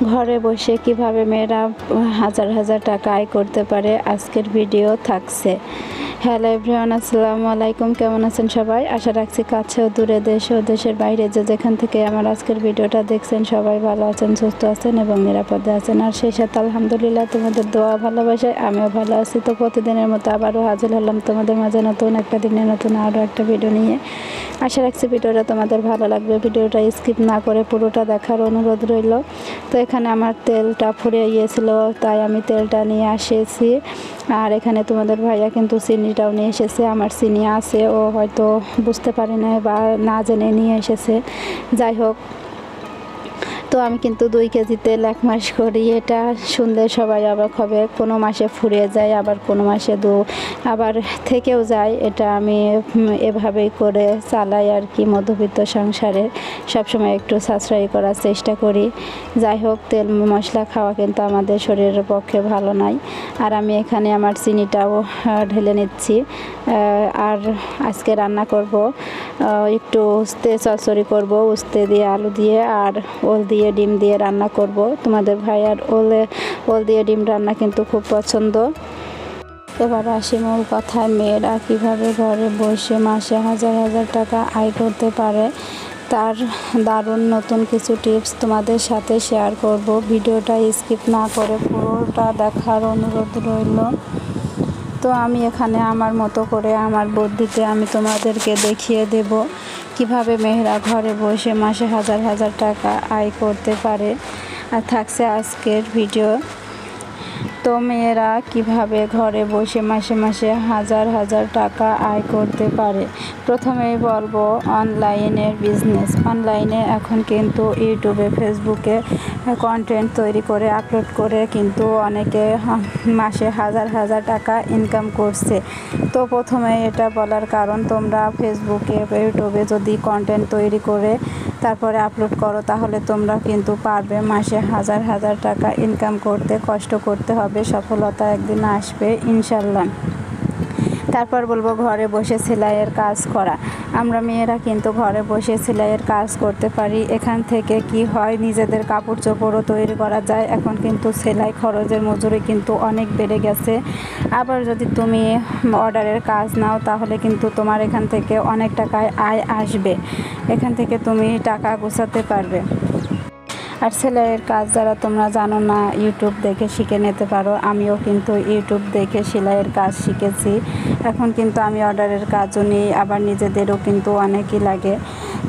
ঘরে বসে কিভাবে মেয়েরা হাজার হাজার টাকা আয় করতে পারে আজকের ভিডিও থাকছে। হ্যালো এভরিওয়ান, আসসালামু আলাইকুম। কেমন আছেন সবাই? আশা রাখছি কাছে ও দূরে, দেশে ও দেশের বাইরে যে যেখান থেকে আমার আজকের ভিডিওটা দেখছেন সবাই ভালো আছেন, সুস্থ আছেন এবং নিরাপদে আছেন। আর সেই সাথে আলহামদুলিল্লাহ তোমাদের দোয়া ভালোবাসায় আমিও ভালো আছি। তো প্রতিদিনের মতো আবারও হাজির হলাম তোমাদের মাঝে নতুন একটা দিনে নতুন আরও একটা ভিডিও নিয়ে। আশা রাখছি ভিডিওটা তোমাদের ভালো লাগবে। ভিডিওটা স্কিপ না করে পুরোটা দেখার অনুরোধ রইল। তো এখানে আমার তেলটা ফুরিয়ে গিয়েছিল, তাই আমি তেলটা নিয়ে এসেছি। আর এখানে তোমাদের ভাইয়া কিন্তু চিনিটাও নিয়ে এসেছে। আমার চিনি আছে, ও হয়তো বুঝতে পারে না বা না জেনে নিয়ে এসেছে। যাই হোক, তো আমি কিন্তু 2 কেজি তেল 1 মাস করি। এটা শুনলে সবাই অবাক হবে। কোনো মাসে ফুরিয়ে যায়, আবার কোনো মাসে আবার থেকেও যায়। এটা আমি এভাবেই করে চালাই আর কি। মধ্যবিত্ত সংসারে সবসময় একটু সাশ্রয়ী করার চেষ্টা করি। যাই হোক, তেল মশলা খাওয়া কিন্তু আমাদের শরীরের পক্ষে ভালো নয়। আর আমি এখানে আমার চিনিটাও ঢেলে নিচ্ছি। আর আজকে রান্না করব একটু উস্তে চচ্চড়ি করব, উস্তে দিয়ে আলু দিয়ে আর ওল দিয়ে ডিম দিয়ে রান্না করব। তোমাদের ভাইয়ার ওল দিয়ে ডিম রান্না কিন্তু খুব পছন্দ। এবার আসি মূল কথায়, মেয়েরা কীভাবে ঘরে বসে মাসে হাজার হাজার টাকা আয় করতে পারে তার দারুণ নতুন কিছু টিপস তোমাদের সাথে শেয়ার করব। ভিডিওটা স্কিপ না করে পুরোটা দেখার অনুরোধ রইল। তো আমি এখানে আমার মতো করে আমার বুদ্ধিতে আমি তোমাদেরকে দেখিয়ে দেব কিভাবে মেয়েরা ঘরে বসে মাসে হাজার হাজার টাকা আয় করতে পারে। আর থাকছে আজকের ভিডিও। তো মেয়েরা কিভাবে ঘরে বসে মাসে মাসে হাজার হাজার টাকা আয় করতে পারে। প্রথমেই বলবো অনলাইনের বিজনেস। অনলাইনে এখন কিন্তু ইউটিউবে, ফেসবুকে কন্টেন্ট তৈরি করে আপলোড করে কিন্তু অনেকে মাসে হাজার হাজার টাকা ইনকাম করছে। তো প্রথমে এটা বলার কারণ, তোমরা ফেসবুকে ইউটিউবে যদি কন্টেন্ট তৈরি করে তারপরে আপলোড করো তাহলে তোমরা কিন্তু পারবে মাসে হাজার হাজার টাকা ইনকাম করতে। কষ্ট করতে হবে, সফলতা একদিন আসবে ইনশাল্লাহ। তারপর বলবো ঘরে বসে সেলাইয়ের কাজ করা। আমরা মেয়েরা কিন্তু ঘরে বসে সেলাইয়ের কাজ করতে পারি। এখান থেকে কি হয়, নিজেদের কাপড় চোপড়ও তৈরি করা যায়। এখন কিন্তু সেলাই খরচের মজুরি কিন্তু অনেক বেড়ে গেছে। আবার যদি তুমি অর্ডারের কাজ নাও তাহলে কিন্তু তোমার এখান থেকে অনেক টাকায় আয় আসবে। এখান থেকে তুমি টাকা গোছাতে পারবে। আর সেলাইয়ের কাজ যারা তোমরা জানো না, ইউটিউব দেখে শিখে নিতে পারো। আমিও কিন্তু ইউটিউব দেখে সেলাইয়ের কাজ শিখেছি। এখন কিন্তু আমি অর্ডারের কাজও নিই, আবার নিজেদেরও কিন্তু অনেকই লাগে।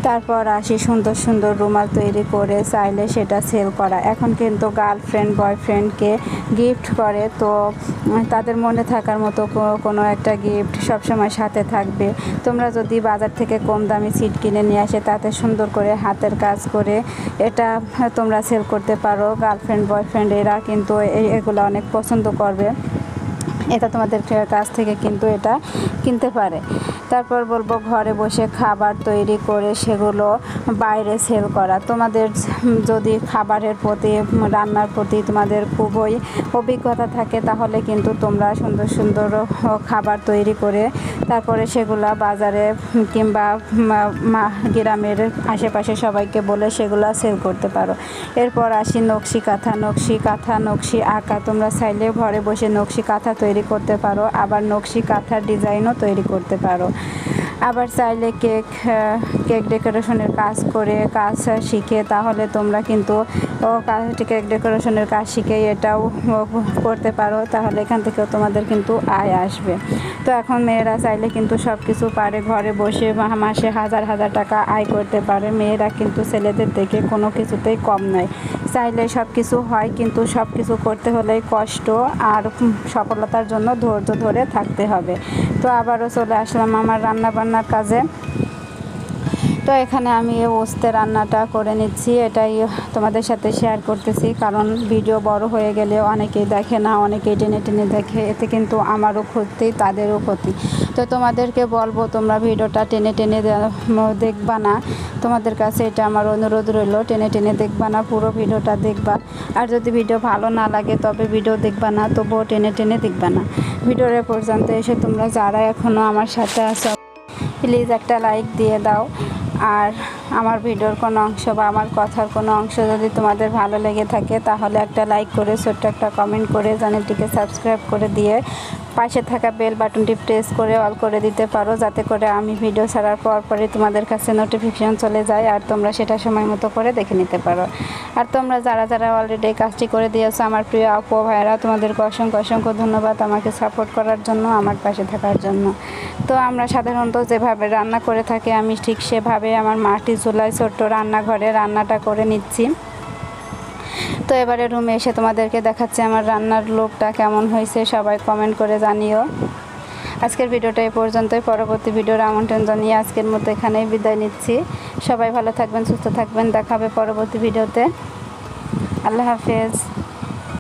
তারপর আসি সুন্দর সুন্দর রুমাল তৈরি করে চাইলে সেটা সেল করা। এখন কিন্তু গার্লফ্রেন্ড বয়ফ্রেন্ডকে গিফট করে, তো তাদের মনে থাকার মতো কোনো একটা গিফট সবসময় সাথে থাকবে। তোমরা যদি বাজার থেকে কম দামি সিট কিনে নিয়ে আসে তাতে সুন্দর করে হাতের কাজ করে এটা তোমরা সেল করতে পারো। গার্লফ্রেন্ড বয়ফ্রেন্ড এরা কিন্তু এগুলো অনেক পছন্দ করবে। এটা তোমাদের কাছ থেকে কিন্তু এটা কিনতে পারে। তারপর বলবো ঘরে বসে খাবার তৈরি করে সেগুলো বাইরে সেল করা। তোমাদের যদি খাবারের প্রতি, রান্নার প্রতি তোমাদের খুবই অভিজ্ঞতা থাকে তাহলে কিন্তু তোমরা সুন্দর সুন্দর খাবার তৈরি করে তারপরে সেগুলা বাজারে কিংবা গ্রামের আশেপাশে সবাইকে বলে সেগুলা সেল করতে পারো। এরপর আসি নকশি কাঁথা, নকশি আঁকা। তোমরা চাইলে ঘরে বসে নকশি কাঁথা তৈরি করতে পারো, আবার নকশি কাঁথার ডিজাইনও তৈরি করতে পারো। আবার চাইলে কেক ডেকোরেশনের কাজ শিখে তাহলে তোমরা কিন্তু কেক ডেকোরেশনের কাজ শিখে এটাও করতে পারো। তাহলে এখান থেকেও তোমাদের কিন্তু আয় আসবে। তো এখন মেয়েরা চাইলে কিন্তু সব কিছু পারে, ঘরে বসে মাসে হাজার হাজার টাকা আয় করতে পারে। মেয়েরা কিন্তু ছেলেদের থেকে কোনো কিছুতেই কম নয়। চাইলে সব কিছু হয়, কিন্তু সব কিছু করতে হলে কষ্ট আর সফলতার জন্য ধৈর্য ধরে থাকতে হবে। তো আবারও চলে আসলাম আমার রান্না বান্নার কাজে। তো এখানে আমি ওস্তে রান্নাটা করে নিচ্ছি, এটাই তোমাদের সাথে শেয়ার করতেছি। কারণ ভিডিও বড় হয়ে গেলে অনেকেই দেখে না, অনেকেই টেনে টেনে দেখে, এতে কিন্তু আমারও ক্ষতি তাদেরও ক্ষতি। তো তোমাদেরকে বলবো তোমরা ভিডিওটা টেনে টেনে দেখবা না। তোমাদের কাছে এটা আমার অনুরোধ রইল, টেনে টেনে দেখবা না, পুরো ভিডিওটা দেখবা। আর যদি ভিডিও ভালো না লাগে তবে ভিডিও দেখবা না, তবুও টেনে টেনে দেখবা না। ভিডিওর পর্যন্ত এসে তোমরা যারা এখনও আমার সাথে আছো প্লিজ একটা লাইক দিয়ে দাও। আর আমার ভিডিওর কোনো অংশ বা আমার কথার কোনো অংশ যদি তোমাদের ভালো লেগে থাকে তাহলে একটা লাইক করে ছোট্ট একটা কমেন্ট করে চ্যানেলটিকে সাবস্ক্রাইব করে দিয়ে পাশে থাকা বেল বাটনটি প্রেস করে অল করে দিতে পারো, যাতে করে আমি ভিডিও ছাড়ার পরই তোমাদের কাছে নোটিফিকেশন চলে যায় আর তোমরা সেটা সময় মতো করে দেখে নিতে পারো। আর তোমরা যারা অলরেডি কাজটি করে দিয়েছো আমার প্রিয় আপু ভাইয়েরা, তোমাদেরকে অসংখ্য ধন্যবাদ আমাকে সাপোর্ট করার জন্য, আমার পাশে থাকার জন্য। তো আমরা সাধারণত যেভাবে রান্না করে থাকি আমি ঠিক সেভাবে আমার মাটি চুলায় ছোট্ট রান্নাঘরে রান্নাটা করে নিচ্ছি। তো এবারে রুমে এসে তোমাদেরকে দেখাচ্ছি আমার রান্নার লুকটা কেমন হয়েছে, সবাই কমেন্ট করে জানিও। আজকের ভিডিওটা এই পর্যন্তই, পরবর্তী ভিডিওর আমন্ত্রণ জানিয়ে আজকের মতো এখানেই বিদায় নিচ্ছি। সবাই ভালো থাকবেন, সুস্থ থাকবেন, দেখা হবে পরবর্তী ভিডিওতে। আল্লাহ হাফেজ।